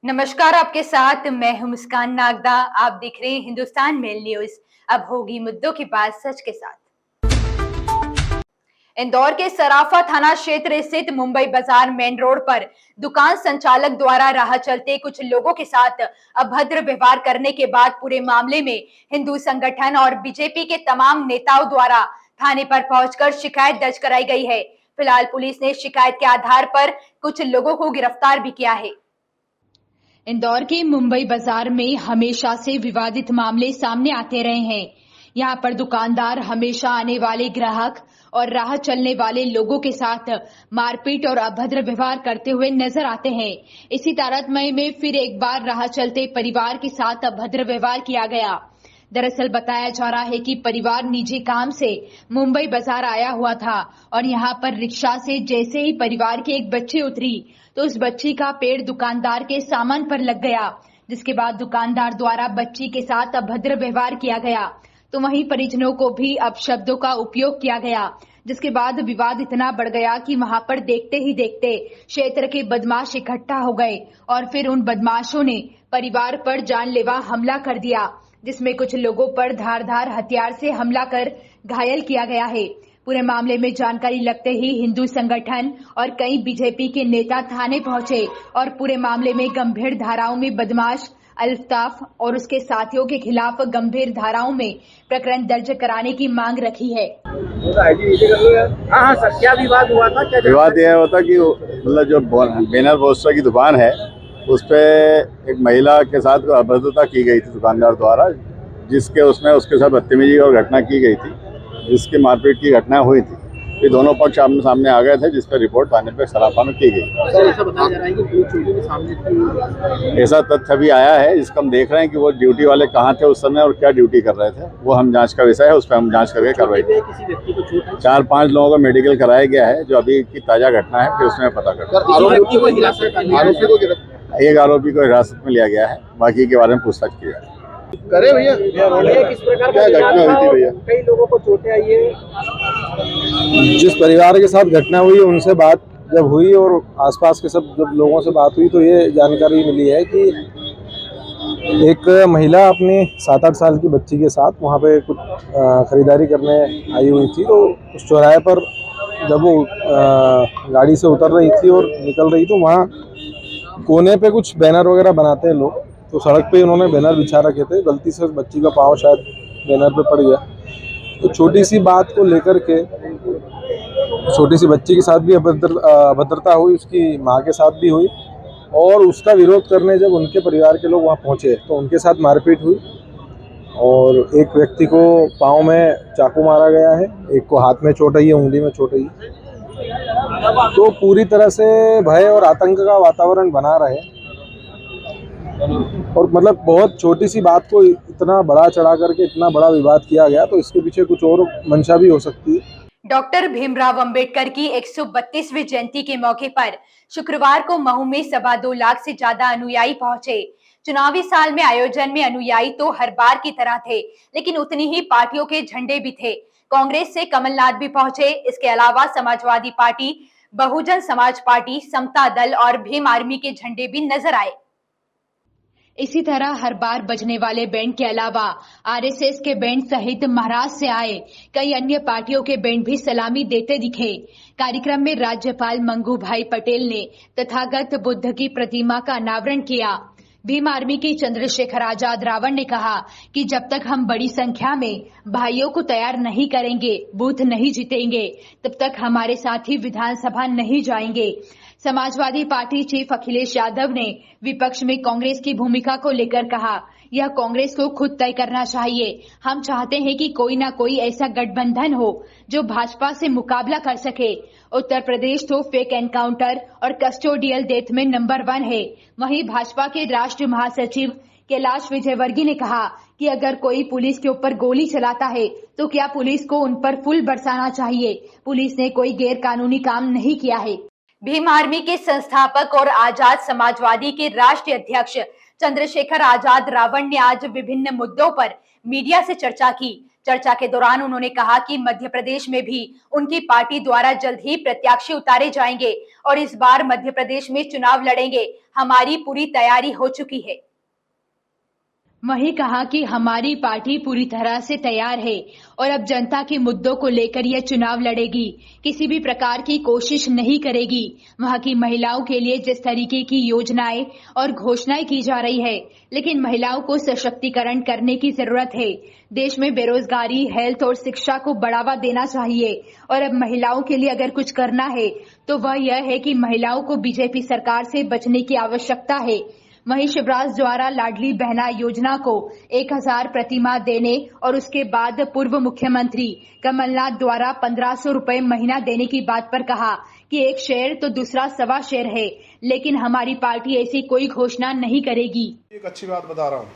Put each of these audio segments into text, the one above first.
नमस्कार, आपके साथ मैं हूं मुस्कान नागदा। आप देख रहे हैं हिंदुस्तान मेल न्यूज। अब होगी मुद्दों की बात सच के साथ। इंदौर के सराफा थाना क्षेत्र स्थित मुंबई बाजार मेन रोड पर दुकान संचालक द्वारा राह चलते कुछ लोगों के साथ अभद्र व्यवहार करने के बाद पूरे मामले में हिंदू संगठन और बीजेपी के तमाम नेताओं द्वारा थाने पर पहुंचकर शिकायत दर्ज कराई गई है। फिलहाल पुलिस ने शिकायत के आधार पर कुछ लोगों को गिरफ्तार भी किया है। इंदौर के मुंबई बाजार में हमेशा से विवादित मामले सामने आते रहे हैं। यहाँ पर दुकानदार हमेशा आने वाले ग्राहक और राह चलने वाले लोगों के साथ मारपीट और अभद्र व्यवहार करते हुए नजर आते हैं। इसी तारतम्य में फिर एक बार राह चलते परिवार के साथ अभद्र व्यवहार किया गया। दरअसल बताया जा रहा है कि परिवार निजी काम से मुंबई बाजार आया हुआ था और यहाँ पर रिक्शा से जैसे ही परिवार की एक बच्ची उतरी तो उस बच्ची का पैर दुकानदार के सामान पर लग गया, जिसके बाद दुकानदार द्वारा बच्ची के साथ अभद्र व्यवहार किया गया। तो वहीं परिजनों को भी अपशब्दों का उपयोग किया गया, जिसके बाद विवाद इतना बढ़ गया कि वहां पर देखते ही देखते क्षेत्र के बदमाश इकट्ठा हो गए और फिर उन बदमाशों ने परिवार पर जानलेवा हमला कर दिया, जिसमें कुछ लोगों पर धारदार हथियार से हमला कर घायल किया गया है। पूरे मामले में जानकारी लगते ही हिंदू संगठन और कई बीजेपी के नेता थाने पहुंचे और पूरे मामले में गंभीर धाराओं में बदमाश अल्ताफ और उसके साथियों के खिलाफ गंभीर धाराओं में प्रकरण दर्ज कराने की मांग रखी है। हाँ सर, क्या विवाद हुआ था? क्या विवाद यह होता कि मतलब जो बैनर पोस्टर की दुकान है उस पे एक महिला के साथ अभद्रता की गई थी दुकानदार द्वारा, जिसके उसमें उसके साथ बदतमीजी और घटना की गई थी, जिसकी मारपीट की घटना हुई थी। ये दोनों पक्ष आमने सामने आ गए थे, जिस पर रिपोर्ट थाने पे सराफा में की गई। सर, ऐसा बताया जा रहा है कि पुलिस चौकी के सामने थी। ऐसा तथ्य अभी आया है, जिसका हम देख रहे हैं कि वो ड्यूटी वाले कहाँ थे उस समय और क्या ड्यूटी कर रहे थे। वो हम जांच का विषय है, उस पर हम जांच करके कार्रवाई। किसी व्यक्ति को चोट है? 4-5 लोगों का मेडिकल कराया गया है, जो अभी की ताजा घटना है, फिर उसमें पता कर। एक आरोपी को हिरासत में लिया गया है, बाकी के बारे में पूछताछ की जाए। करे भैया, किस प्रकार क्या घटना हुई थी भैया? कई लोगों को चोटें आई है। जिस परिवार के साथ घटना हुई उनसे बात जब हुई और आसपास के सब जब लोगों से बात हुई तो ये जानकारी मिली है कि एक महिला अपनी 7-8 साल की बच्ची के साथ वहाँ पे कुछ खरीदारी करने आई हुई थी। तो उस चौराहे पर जब वो गाड़ी से उतर रही थी और निकल रही तो वहाँ कोने पे कुछ बैनर वगैरह बनाते हैं लोग, तो सड़क पे उन्होंने बैनर बिछा रखे थे। गलती से बच्ची का पाँव शायद बैनर पे पड़ गया। तो छोटी सी बात को लेकर के छोटी सी बच्ची के साथ भी अभद्रता हुई, उसकी माँ के साथ भी हुई और उसका विरोध करने जब उनके परिवार के लोग वहाँ पहुँचे तो उनके साथ मारपीट हुई और एक व्यक्ति को पाँव में चाकू मारा गया है, एक को हाथ में चोट आई है, उंगली में चोट आई है। तो पूरी तरह से भय और आतंक का वातावरण बना रहे और मतलब बहुत छोटी सी बात को इतना बड़ा चढ़ा करके इतना बड़ा विवाद किया गया, तो इसके पीछे कुछ और मंशा भी हो सकती है। डॉक्टर भीमराव अंबेडकर की 132वीं जयंती के मौके पर शुक्रवार को महू में 2.25 लाख से ज्यादा अनुयायी पहुंचे। चुनावी साल में आयोजन में अनुयायी तो हर बार की तरह थे, लेकिन उतनी ही पार्टियों के झंडे भी थे। कांग्रेस से कमलनाथ भी पहुंचे। इसके अलावा समाजवादी पार्टी, बहुजन समाज पार्टी, समता दल और भीम आर्मी के झंडे भी नजर आए। इसी तरह हर बार बजने वाले बैंड के अलावा आरएसएस के बैंड सहित महाराष्ट्र से आए कई अन्य पार्टियों के बैंड भी सलामी देते दिखे। कार्यक्रम में राज्यपाल मंगू भाई पटेल ने तथागत बुद्ध की प्रतिमा का अनावरण किया। भीम आर्मी के चंद्रशेखर आजाद रावण ने कहा कि जब तक हम बड़ी संख्या में भाइयों को तैयार नहीं करेंगे, बूथ नहीं जीतेंगे, तब तक हमारे साथी विधानसभा नहीं जाएंगे। समाजवादी पार्टी चीफ अखिलेश यादव ने विपक्ष में कांग्रेस की भूमिका को लेकर कहा, यह कांग्रेस को खुद तय करना चाहिए। हम चाहते हैं कि कोई ना कोई ऐसा गठबंधन हो जो भाजपा से मुकाबला कर सके। उत्तर प्रदेश तो फेक एनकाउंटर और कस्टोडियल डेथ में नंबर 1 है। वहीं भाजपा के राष्ट्रीय महासचिव कैलाश विजयवर्गीय ने कहा कि अगर कोई पुलिस के ऊपर गोली चलाता है तो क्या पुलिस को उन पर फूल बरसाना चाहिए। पुलिस ने कोई गैर कानूनी काम नहीं किया है। भीम आर्मी के संस्थापक और आजाद समाजवादी के राष्ट्रीय अध्यक्ष चंद्रशेखर आजाद रावण ने आज विभिन्न मुद्दों पर मीडिया से चर्चा की। चर्चा के दौरान उन्होंने कहा कि मध्य प्रदेश में भी उनकी पार्टी द्वारा जल्द ही प्रत्याशी उतारे जाएंगे और इस बार मध्य प्रदेश में चुनाव लड़ेंगे। हमारी पूरी तैयारी हो चुकी है। वहीं कहा कि हमारी पार्टी पूरी तरह से तैयार है और अब जनता के मुद्दों को लेकर यह चुनाव लड़ेगी, किसी भी प्रकार की कोशिश नहीं करेगी। वहां की महिलाओं के लिए जिस तरीके की योजनाएं और घोषणाएं की जा रही है, लेकिन महिलाओं को सशक्तिकरण करने की जरूरत है। देश में बेरोजगारी, हेल्थ और शिक्षा को बढ़ावा देना चाहिए और अब महिलाओं के लिए अगर कुछ करना है तो वह यह है कि महिलाओं को बीजेपी सरकार से बचने की आवश्यकता है। वहीं शिवराज द्वारा लाडली बहना योजना को 1000 प्रतिमाह देने और उसके बाद पूर्व मुख्यमंत्री कमलनाथ द्वारा 1500 रुपए महीना देने की बात पर कहा कि एक शेर तो दूसरा सवा शेर है, लेकिन हमारी पार्टी ऐसी कोई घोषणा नहीं करेगी। एक अच्छी बात बता रहा हूँ,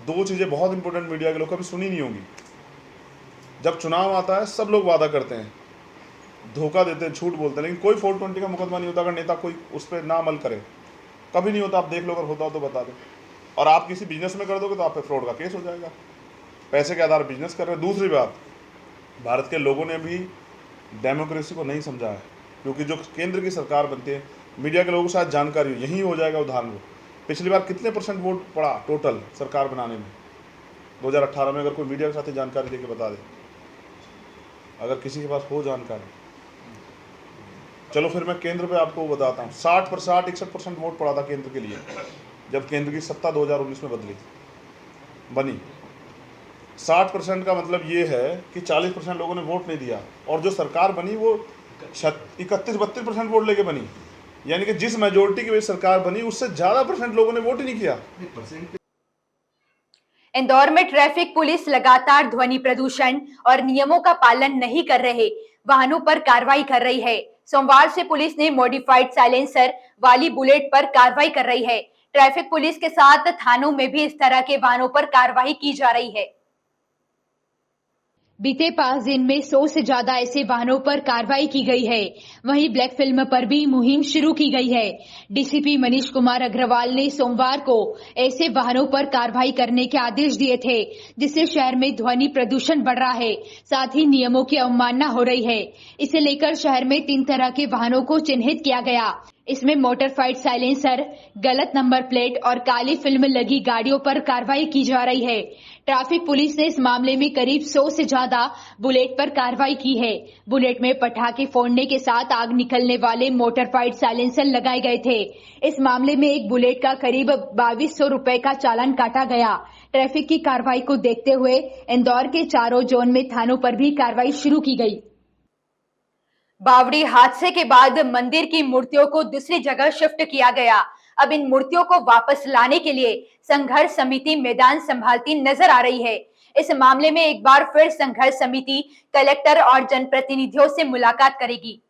दो चीजें बहुत इंपॉर्टेंट मीडिया के लोग कभी सुनी नहीं होंगी। जब चुनाव आता है सब लोग वादा करते हैं, धोखा देते हैं, झूठ बोलते हैं, लेकिन कोई 420 का मुकदमा नहीं होता अगर नेता कोई उस पर ना अमल करे। कभी नहीं होता, आप देख लो, अगर होता हो तो बता दो। और आप किसी बिजनेस में कर दोगे तो आप पे फ्रॉड का केस हो जाएगा, पैसे के आधार बिजनेस कर रहे हैं। दूसरी बात, भारत के लोगों ने भी डेमोक्रेसी को नहीं समझा है, क्योंकि जो केंद्र की सरकार बनती है, मीडिया के लोगों को शायद जानकारी हो, यही हो जाएगा उदाहरण। पिछली बार कितने % वोट पड़ा टोटल सरकार बनाने में 2018 में? अगर कोई मीडिया के साथ जानकारी देके बता दे, अगर किसी के पास हो जानकारी। चलो फिर मैं केंद्र पे आपको बताता हूँ। 61% वोट पड़ा था केंद्र के लिए जब केंद्र की सत्ता 2019 में बनी। 60% का मतलब ये है कि 40% लोगों ने वोट नहीं दिया, और जो सरकार बनी वो 31-32% वोट लेके बनी। यानी कि जिस मेजोरिटी की वजह सरकार बनी उससे ज्यादा % लोगों ने वोट ही नहीं किया। इंदौर में ट्रैफिक पुलिस लगातार ध्वनि प्रदूषण और नियमों का पालन नहीं कर रहे वाहनों पर कार्रवाई कर रही है। सोमवार से पुलिस ने मॉडिफाइड साइलेंसर वाली बुलेट पर कार्रवाई कर रही है। ट्रैफिक पुलिस के साथ थानों में भी इस तरह के वाहनों पर कार्रवाई की जा रही है। बीते 5 दिन में 100 से ज्यादा ऐसे वाहनों पर कार्रवाई की गई है। वहीं ब्लैक फिल्म पर भी मुहिम शुरू की गई है। डीसीपी मनीष कुमार अग्रवाल ने सोमवार को ऐसे वाहनों पर कार्रवाई करने के आदेश दिए थे, जिससे शहर में ध्वनि प्रदूषण बढ़ रहा है, साथ ही नियमों की अवमानना हो रही है। इसे लेकर शहर में 3 तरह के वाहनों को चिन्हित किया गया। इसमें मोटरफाइड साइलेंसर, गलत नंबर प्लेट और काली फिल्म लगी गाड़ियों पर कार्रवाई की जा रही है। ट्रैफिक पुलिस ने इस मामले में करीब 100 से ज्यादा बुलेट पर कार्रवाई की है। बुलेट में पटाखे फोड़ने के साथ आग निकलने वाले मोटरफाइड साइलेंसर लगाए गए थे। इस मामले में एक बुलेट का करीब 2200 रुपए का चालान काटा गया। ट्रैफिक की कार्रवाई को देखते हुए इंदौर के चारों जोन में थानों पर भी कार्रवाई शुरू की गई। बावड़ी हादसे के बाद मंदिर की मूर्तियों को दूसरी जगह शिफ्ट किया गया। अब इन मूर्तियों को वापस लाने के लिए संघर्ष समिति मैदान संभालती नजर आ रही है। इस मामले में एक बार फिर संघर्ष समिति कलेक्टर और जनप्रतिनिधियों से मुलाकात करेगी।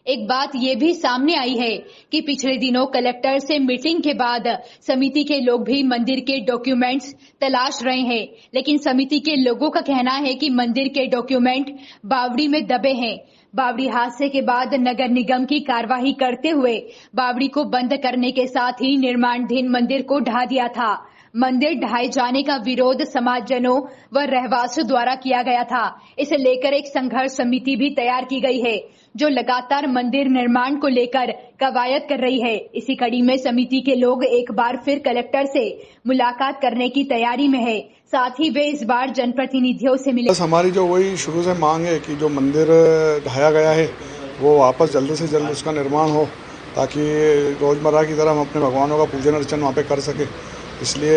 एक बात ये भी सामने आई है कि पिछले दिनों कलेक्टर से मीटिंग के बाद समिति के लोग भी मंदिर के डॉक्यूमेंट्स तलाश रहे हैं, लेकिन समिति के लोगों का कहना है कि मंदिर के डॉक्यूमेंट बावड़ी में दबे हैं। बावड़ी हादसे के बाद नगर निगम की कार्यवाही करते हुए बावड़ी को बंद करने के साथ ही निर्माणाधीन मंदिर को ढा दिया था। मंदिर ढाए जाने का विरोध समाजजनों व रहवासियों द्वारा किया गया था। इसे लेकर एक संघर्ष समिति भी तैयार की गई है, जो लगातार मंदिर निर्माण को लेकर कवायद कर रही है। इसी कड़ी में समिति के लोग एक बार फिर कलेक्टर से मुलाकात करने की तैयारी में है। साथ ही वे इस बार जनप्रतिनिधियों से मिले। हमारी जो वही शुरू से मांग है कि जो मंदिर ढाया गया है वो वापस जल्द से जल्द उसका निर्माण हो, ताकि रोजमर्रा की तरह हम अपने भगवानों का पूजन अर्चन वहाँ पे कर सके। इसलिए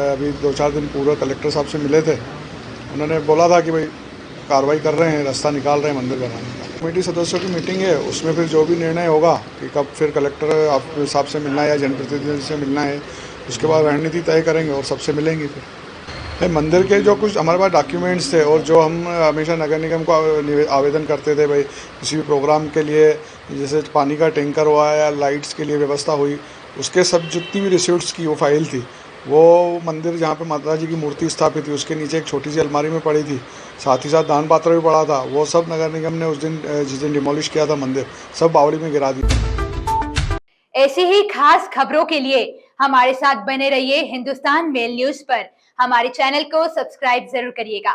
अभी 2-4 दिन पूर्व कलेक्टर साहब से मिले थे। उन्होंने बोला था कि भाई कार्रवाई कर रहे हैं, रास्ता निकाल रहे हैं मंदिर बनाने का। कमेटी सदस्यों की मीटिंग है, उसमें फिर जो भी निर्णय होगा कि कब फिर कलेक्टर साहब से मिलना है या जनप्रतिनिधि से मिलना है, उसके बाद रणनीति तय करेंगे और सबसे मिलेंगे। फिर मंदिर के जो कुछ हमारे पास डॉक्यूमेंट्स थे और जो हम हमेशा नगर निगम को आवेदन करते थे, भाई किसी भी प्रोग्राम के लिए जैसे पानी का टैंकर हुआ या लाइट्स के लिए व्यवस्था हुई, उसके सब जितनी भी रिसिप्ट्स की वो फाइल थी, वो मंदिर जहाँ पे माता जी की मूर्ति स्थापित थी उसके नीचे एक छोटी सी अलमारी में पड़ी थी। साथ ही साथ दान पात्र भी पड़ा था। वो सब नगर निगम ने उस दिन जिस दिन डिमोलिश किया था मंदिर, सब बावड़ी में गिरा दिया। ऐसी ही खास खबरों के लिए हमारे साथ बने रहिए हिंदुस्तान मेल न्यूज पर। हमारे चैनल को सब्सक्राइब जरूर करिएगा।